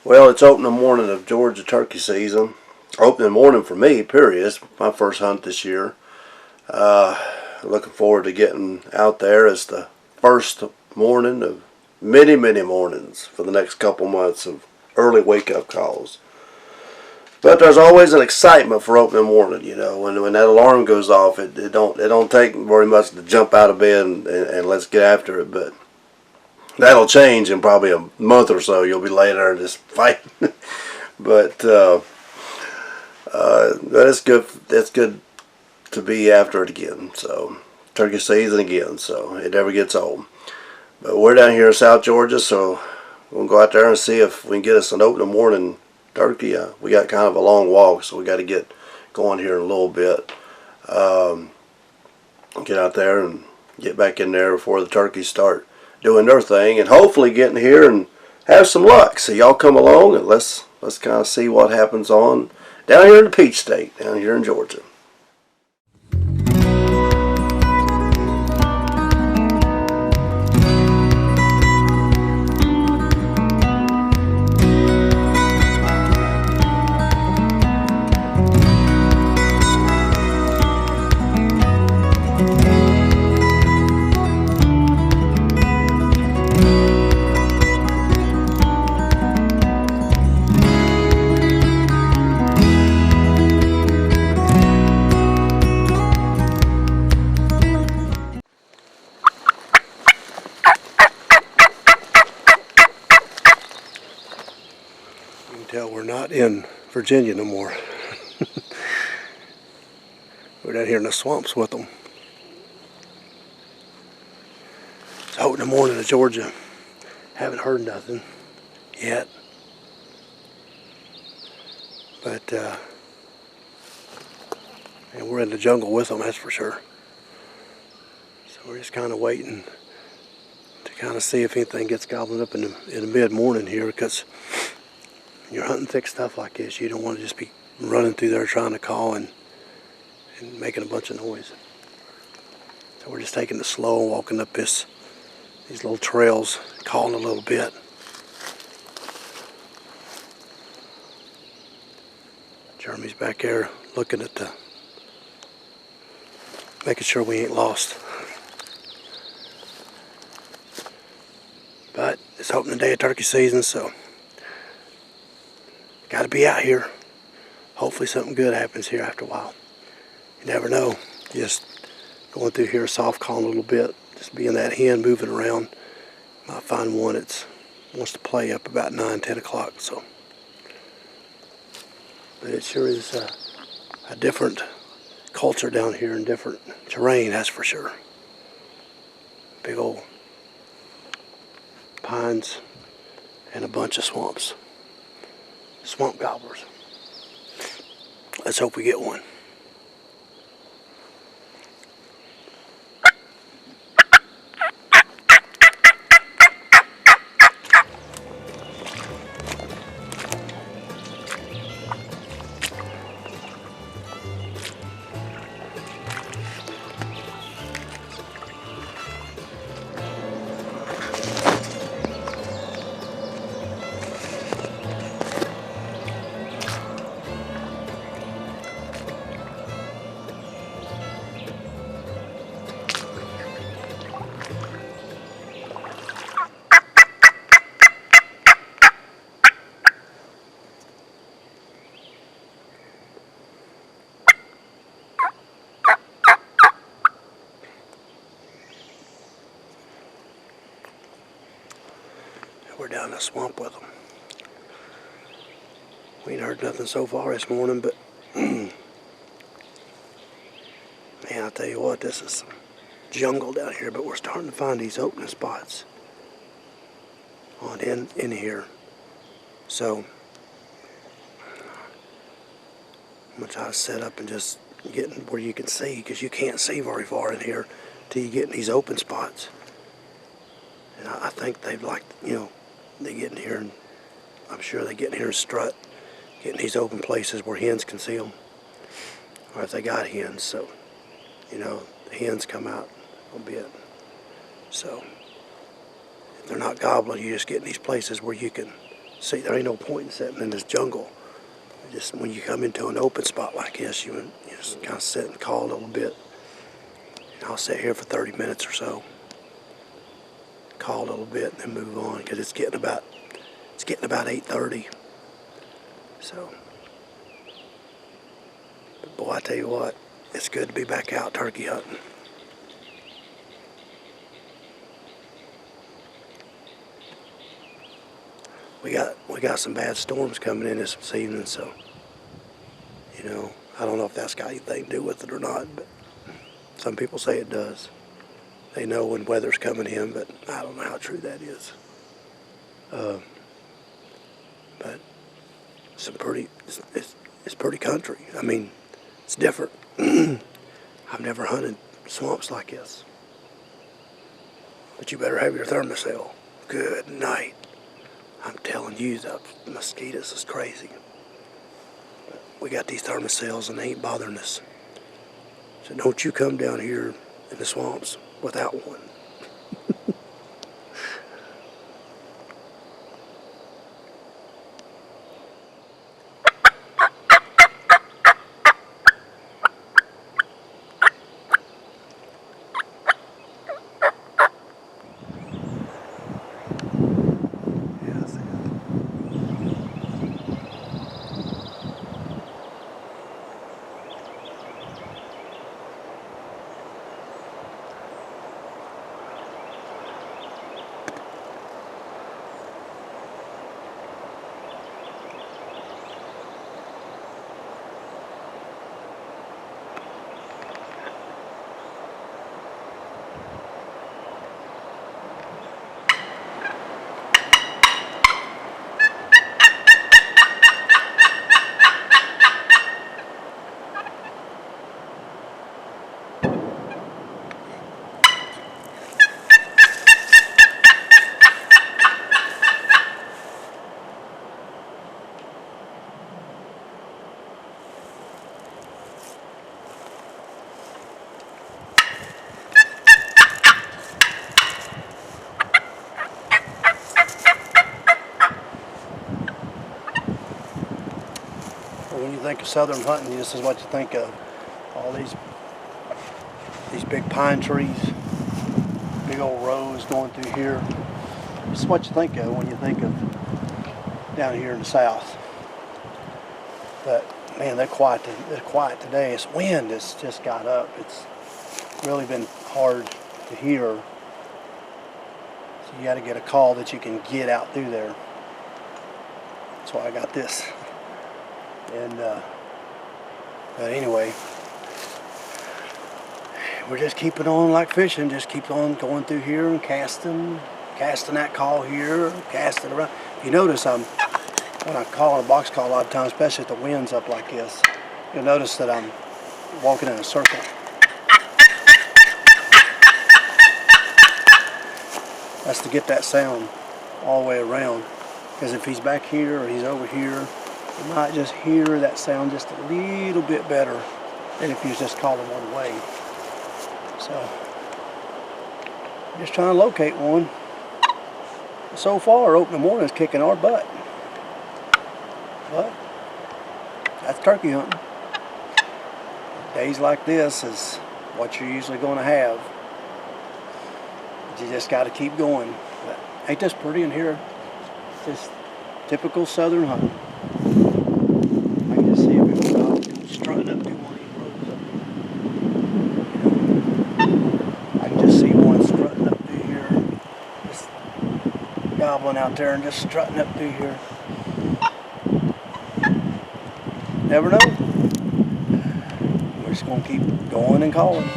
Well, it's opening morning of Georgia turkey season. Opening morning for me, period. It's my first hunt this year. Uh, Looking forward to getting out there. It's the first morning of many, many mornings for the next couple months of early wake-up calls. But there's always an excitement for opening morning. When that alarm goes off, it don't take very much to jump out of bed and let's get after it. But that'll change in probably a month or so. You'll be laying there just fighting. but it's good. It's good to be after it again. So turkey season again. So it never gets old. But we're down here in South Georgia, so we'll go out there and see if we can get us an opening morning turkey. We got kind of a long walk, so we got to get going here in a little bit. Get out there and get back in there before the turkeys start doing their thing, and hopefully get in here and have some luck. So y'all come along and let's kind of see what happens on down here in the Peach State, down here in Georgia. You can tell we're not in Virginia no more. We're down here in the swamps with them. It's out in the morning of Georgia. Haven't heard nothing yet. But and we're in the jungle with them, that's for sure. So we're just kind of waiting to kind of see if anything gets gobbled up in the mid-morning here, because you're hunting thick stuff like this, you don't want to just be running through there trying to call and making a bunch of noise. So we're just taking it slow and walking up these little trails, calling a little bit. Jeremy's back there looking at making sure we ain't lost. But it's opening day of turkey season, so got to be out here. Hopefully something good happens here after a while. You never know. Just going through here, soft calling a little bit, just being that hen moving around. Might find one that wants to play up about 9, 10 o'clock. So, but it sure is a different culture down here and different terrain, that's for sure. Big old pines and a bunch of swamps. Swamp gobblers. Let's hope we get one. We're down in the swamp with them. We ain't heard nothing so far this morning, but man, I tell you what, this is some jungle down here, but we're starting to find these opening spots in here. So I'm gonna try to set up and just get where you can see, because you can't see very far in here till you get in these open spots. And I think they've they get in here, and I'm sure they get in here and strut, get in these open places where hens can see them, or if they got hens. So, the hens come out a bit. So, if they're not gobbling, you just get in these places where you can See, there ain't no point in sitting in this jungle. Just when you come into an open spot like this, you just kind of sit and call a little bit. And I'll sit here for 30 minutes or so, call a little bit, and then move on because it's getting about 8:30. So, but boy, I tell you what, it's good to be back out turkey hunting. We got some bad storms coming in this evening, so you know, I don't know if that's got anything to do with it or not, but some people say it does. They know when weather's coming in, but I don't know how true that is. But it's pretty country. I mean, it's different. I've never hunted swamps like this. But you better have your thermocell. Good night. I'm telling you, the mosquitoes is crazy. But we got these thermocells and they ain't bothering us. So don't you come down here in the swamps without one. When you think of southern hunting, this is what you think of. All these big pine trees, big old rows going through here. This is what you think of when you think of down here in the south. But man, they're quiet today. This wind has just got up. It's really been hard to hear. So you got to get a call that you can get out through there. That's why I got this. And but anyway, we're just keeping on like fishing. Just keep on going through here and casting that call here, casting around. If you notice, when I call a box call a lot of times, especially if the wind's up like this, you'll notice that I'm walking in a circle. That's to get that sound all the way around. Because if he's back here or he's over here, you might just hear that sound just a little bit better than if you was just calling one way. So, I'm just trying to locate one. So far, opening morning's kicking our butt. But that's turkey hunting. Days like this is what you're usually going to have. But you just got to keep going. But ain't this pretty in here? Just typical southern hunting. I can just see everyone strutting up through one of these roads. I can just see one strutting up through here, just gobbling out there and just strutting up through here. Never know. We're just going to keep going and calling.